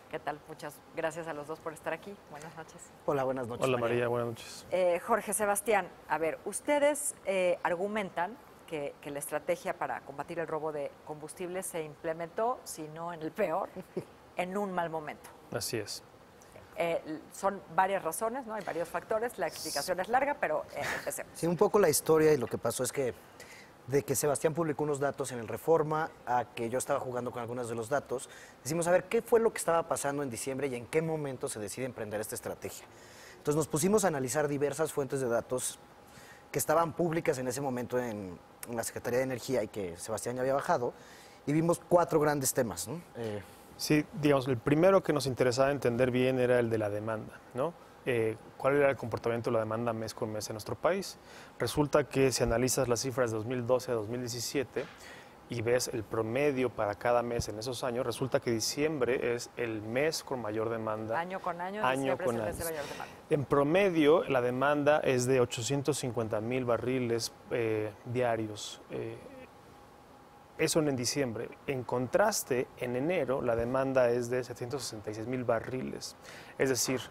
¿Qué tal? Muchas gracias a los dos por estar aquí. Buenas noches. Hola, buenas noches. Hola María, buenas noches. Jorge, Sebastián, a ver, ustedes argumentan que la estrategia para combatir el robo de combustible se implementó, si no en el peor, en un mal momento. Así es. Son varias razones, ¿no? Hay varios factores, la explicación es larga, pero empecemos. Sí, un poco la historia y lo que pasó es que de que Sebastián publicó unos datos en el Reforma a que yo estaba jugando con algunos de los datos, decimos, a ver, ¿qué fue lo que estaba pasando en diciembre y en qué momento se decide emprender esta estrategia? Entonces nos pusimos a analizar diversas fuentes de datos que estaban públicas en ese momento en la Secretaría de Energía y que Sebastián ya había bajado, y vimos 4 grandes temas, ¿no? Sí, digamos, el primero que nos interesaba entender bien era el de la demanda, ¿no? ¿Cuál era el comportamiento de la demanda mes con mes en nuestro país? Resulta que si analizas las cifras de 2012 a 2017 y ves el promedio para cada mes en esos años, resulta que diciembre es el mes con mayor demanda. Año con año, año diciembre con es el año. mes de mayor demanda. En promedio, la demanda es de 850,000 barriles diarios. Eso en diciembre. En contraste, en enero la demanda es de 766,000 barriles. Es decir,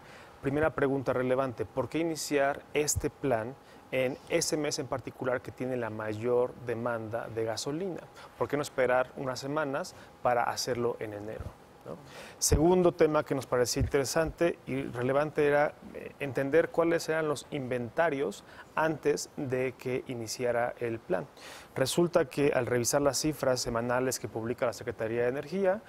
primera pregunta relevante, ¿por qué iniciar este plan en ese mes en particular que tiene la mayor demanda de gasolina? ¿Por qué no esperar unas semanas para hacerlo en enero? ¿No? Segundo tema que nos parecía interesante y relevante era entender cuáles eran los inventarios antes de que iniciara el plan. Resulta que al revisar las cifras semanales que publica la Secretaría de Energía,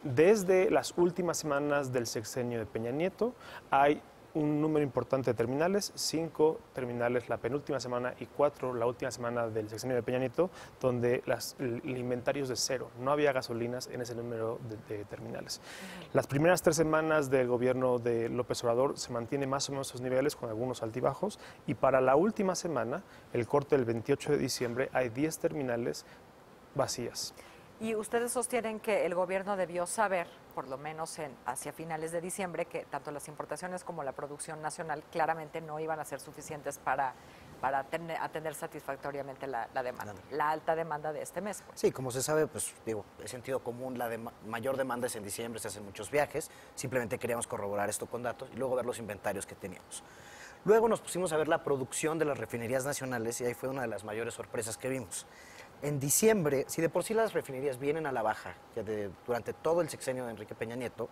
desde las últimas semanas del sexenio de Peña Nieto hay un número importante de terminales, 5 terminales la penúltima semana y 4 la última semana del sexenio de Peña Nieto, donde el inventario es de 0, no había gasolinas en ese número de terminales. Las primeras 3 semanas del gobierno de López Obrador se mantiene más o menos esos niveles con algunos altibajos, y para la última semana, el corte del 28 de diciembre, hay 10 terminales vacías. Y ustedes sostienen que el gobierno debió saber, por lo menos hacia finales de diciembre, que tanto las importaciones como la producción nacional claramente no iban a ser suficientes para atender satisfactoriamente la demanda, la alta demanda de este mes. Pues. Sí, como se sabe, pues digo, es sentido común, mayor demanda es en diciembre, se hacen muchos viajes, simplemente queríamos corroborar esto con datos y luego ver los inventarios que teníamos. Luego nos pusimos a ver la producción de las refinerías nacionales y ahí fue una de las mayores sorpresas que vimos. En diciembre, si de por sí las refinerías vienen a la baja, durante todo el sexenio de Enrique Peña Nieto,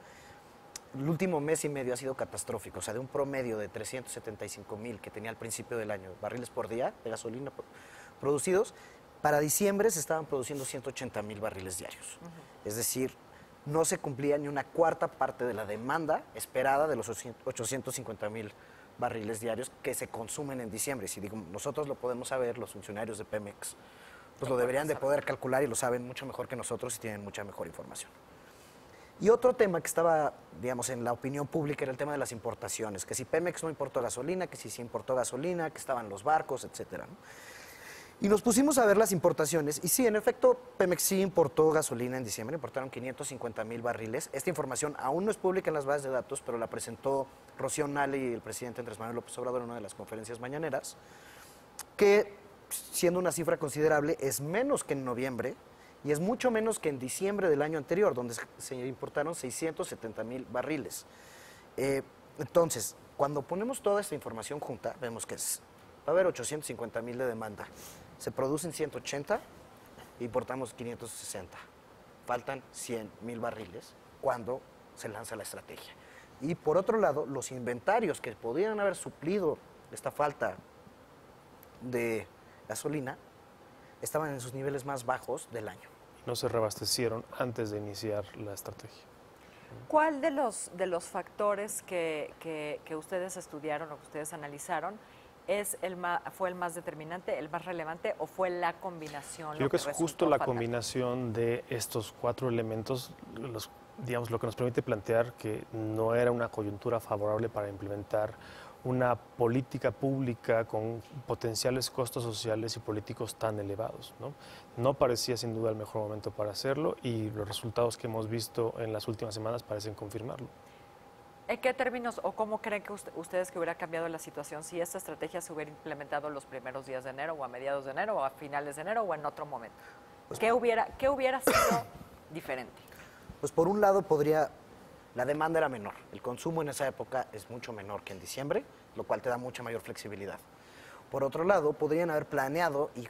el último mes y medio ha sido catastrófico. O sea, de un promedio de 375,000 que tenía al principio del año, barriles por día de gasolina producidos, para diciembre se estaban produciendo 180,000 barriles diarios. Es decir, no se cumplía ni una cuarta parte de la demanda esperada de los 850,000 barriles diarios que se consumen en diciembre. Si digo, nosotros lo podemos saber, los funcionarios de Pemex, pues lo deberían de poder calcular y lo saben mucho mejor que nosotros y tienen mucha mejor información. Y otro tema que estaba, digamos, en la opinión pública era el tema de las importaciones, que si Pemex no importó gasolina, que si sí importó gasolina, que estaban los barcos, etcétera, ¿no? Y nos pusimos a ver las importaciones y sí, en efecto, Pemex sí importó gasolina en diciembre, importaron 550,000 barriles. Esta información aún no es pública en las bases de datos, pero la presentó Rocío Nale y el presidente Andrés Manuel López Obrador en una de las conferencias mañaneras, que siendo una cifra considerable, es menos que en noviembre y es mucho menos que en diciembre del año anterior, donde se importaron 670,000 barriles. Entonces, cuando ponemos toda esta información junta, vemos que va a haber 850,000 de demanda. Se producen 180, importamos 560. Faltan 100,000 barriles cuando se lanza la estrategia. Y por otro lado, los inventarios que podrían haber suplido esta falta de gasolina estaban en sus niveles más bajos del año. No se reabastecieron antes de iniciar la estrategia. ¿Cuál de los factores que ustedes estudiaron o que ustedes analizaron fue el más determinante, el más relevante, o fue la combinación? Yo creo que es justo la combinación de estos 4 elementos, digamos, lo que nos permite plantear que no era una coyuntura favorable para implementar una política pública con potenciales costos sociales y políticos tan elevados, ¿no? No parecía sin duda el mejor momento para hacerlo y los resultados que hemos visto en las últimas semanas parecen confirmarlo. ¿En qué términos o cómo creen que ustedes que hubiera cambiado la situación si esta estrategia se hubiera implementado los primeros días de enero o a mediados de enero o a finales de enero o en otro momento? Pues, ¿Qué hubiera sido diferente? Pues por un lado La demanda era menor. El consumo en esa época es mucho menor que en diciembre, lo cual te da mucha mayor flexibilidad. Por otro lado, podrían haber planeado y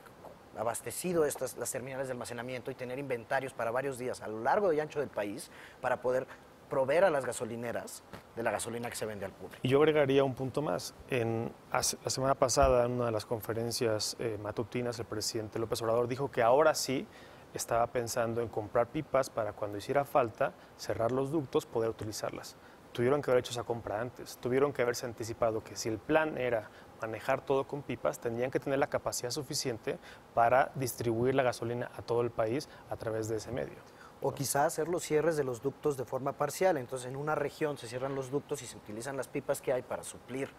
abastecido las terminales de almacenamiento y tener inventarios para varios días a lo largo y ancho del país para poder proveer a las gasolineras de la gasolina que se vende al público. Y yo agregaría un punto más. La semana pasada, en una de las conferencias matutinas, el presidente López Obrador dijo que ahora sí estaba pensando en comprar pipas para cuando hiciera falta cerrar los ductos, poder utilizarlas. Tuvieron que haber hecho esa compra antes, tuvieron que haberse anticipado que si el plan era manejar todo con pipas, tendrían que tener la capacidad suficiente para distribuir la gasolina a todo el país a través de ese medio. O quizá hacer los cierres de los ductos de forma parcial. Entonces, en una región se cierran los ductos y se utilizan las pipas que hay para suplir,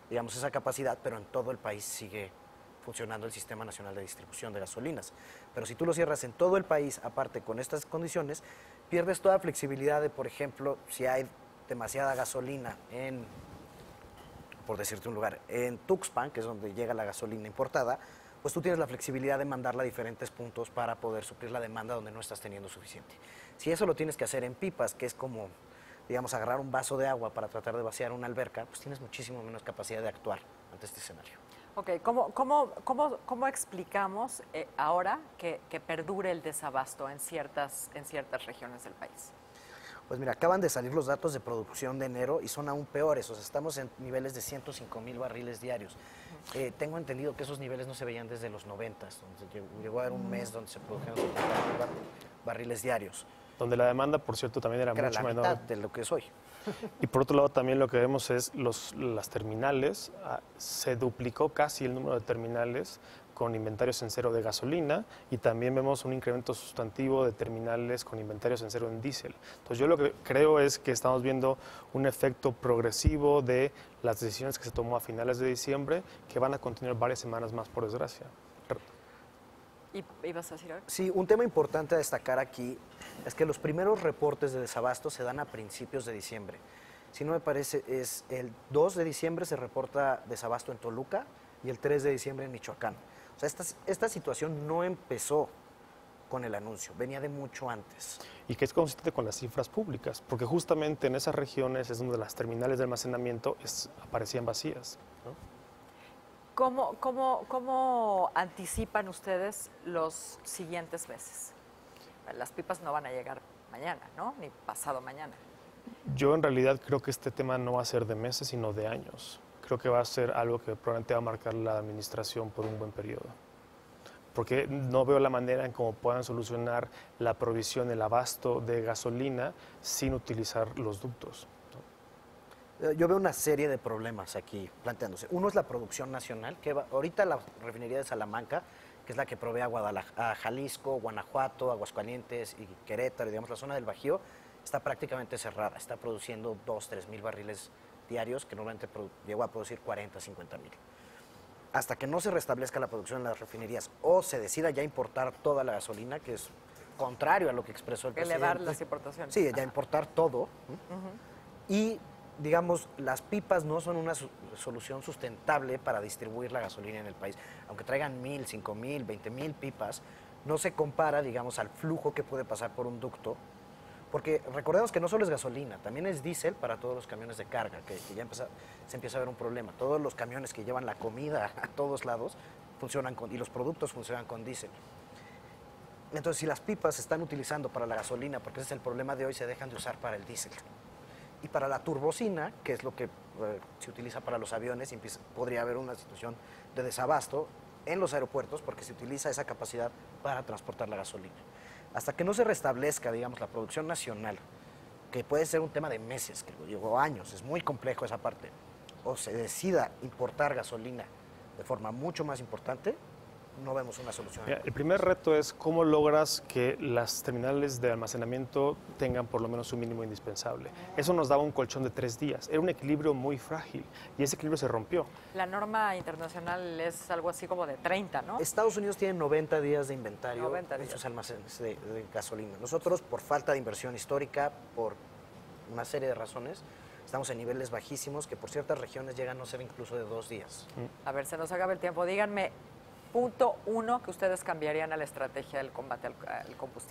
digamos, esa capacidad, pero en todo el país sigue funcionando el Sistema Nacional de Distribución de Gasolinas. Pero si tú lo cierras en todo el país, aparte con estas condiciones, pierdes toda flexibilidad de, por ejemplo, si hay demasiada gasolina por decirte un lugar, en Tuxpan, que es donde llega la gasolina importada, pues tú tienes la flexibilidad de mandarla a diferentes puntos para poder suplir la demanda donde no estás teniendo suficiente. Si eso lo tienes que hacer en pipas, que es como, digamos, agarrar un vaso de agua para tratar de vaciar una alberca, pues tienes muchísimo menos capacidad de actuar ante este escenario. Ok, ¿cómo explicamos ahora que perdure el desabasto en ciertas regiones del país? Pues mira, acaban de salir los datos de producción de enero y son aún peores, o sea, estamos en niveles de 105,000 barriles diarios. Tengo entendido que esos niveles no se veían desde los 90, donde llegó a haber un mes donde se produjeron 50,000 barriles diarios. Donde la demanda, por cierto, también era mucho menor. La mitad de lo que es hoy. Y por otro lado también lo que vemos es las terminales, se duplicó casi el número de terminales con inventarios en cero de gasolina y también vemos un incremento sustantivo de terminales con inventarios en cero en diésel. Entonces yo lo que creo es que estamos viendo un efecto progresivo de las decisiones que se tomó a finales de diciembre que van a continuar varias semanas más, por desgracia. ¿Y ibas a decir algo? Sí, un tema importante a destacar aquí es que los primeros reportes de desabasto se dan a principios de diciembre. Si no me parece, es el 2 de diciembre se reporta desabasto en Toluca y el 3 de diciembre en Michoacán. O sea, esta situación no empezó con el anuncio, venía de mucho antes. Y que es consistente con las cifras públicas, porque justamente en esas regiones es donde las terminales de almacenamiento aparecían vacías, ¿no? ¿Cómo anticipan ustedes los siguientes meses? Las pipas no van a llegar mañana, ¿no? Ni pasado mañana. Yo en realidad creo que este tema no va a ser de meses, sino de años. Creo que va a ser algo que probablemente va a marcar la administración por un buen periodo. Porque no veo la manera en cómo puedan solucionar la provisión, el abasto de gasolina sin utilizar los ductos, ¿no? Yo veo una serie de problemas aquí planteándose. Uno es la producción nacional, que ahorita la refinería de Salamanca, que es la que provee a Jalisco, Guanajuato, Aguascalientes y Querétaro, digamos la zona del Bajío, está prácticamente cerrada. Está produciendo 2-3 mil barriles diarios, que normalmente llegó a producir 40-50 mil. Hasta que no se restablezca la producción en las refinerías o se decida ya importar toda la gasolina, que es contrario a lo que expresó el presidente. Elevar las importaciones. Sí, ya importar todo. Y, digamos, las pipas no son una solución sustentable para distribuir la gasolina en el país. Aunque traigan 1,000, 5,000, 20,000 pipas, no se compara, digamos, al flujo que puede pasar por un ducto. Porque recordemos que no solo es gasolina, también es diésel para todos los camiones de carga, que ya se empieza a ver un problema. Todos los camiones que llevan la comida a todos lados funcionan y los productos funcionan con diésel. Entonces, si las pipas se están utilizando para la gasolina, porque ese es el problema de hoy, se dejan de usar para el diésel. Y para la turbocina, que es lo que se utiliza para los aviones, podría haber una situación de desabasto en los aeropuertos porque se utiliza esa capacidad para transportar la gasolina. Hasta que no se restablezca, digamos, la producción nacional, que puede ser un tema de meses, que llevó años, es muy complejo esa parte, o se decida importar gasolina de forma mucho más importante, no vemos una solución. Mira, el primer reto es cómo logras que las terminales de almacenamiento tengan por lo menos un mínimo indispensable. Eso nos daba un colchón de 3 días. Era un equilibrio muy frágil y ese equilibrio se rompió. La norma internacional es algo así como de 30, ¿no? Estados Unidos tiene 90 días de inventario 90 en días. sus almacenes de gasolina. Nosotros, por falta de inversión histórica, por una serie de razones, estamos en niveles bajísimos que por ciertas regiones llegan a no ser incluso de 2 días. A ver, se nos acaba el tiempo. Díganme, punto 1 que ustedes cambiarían a la estrategia del combate al combustible.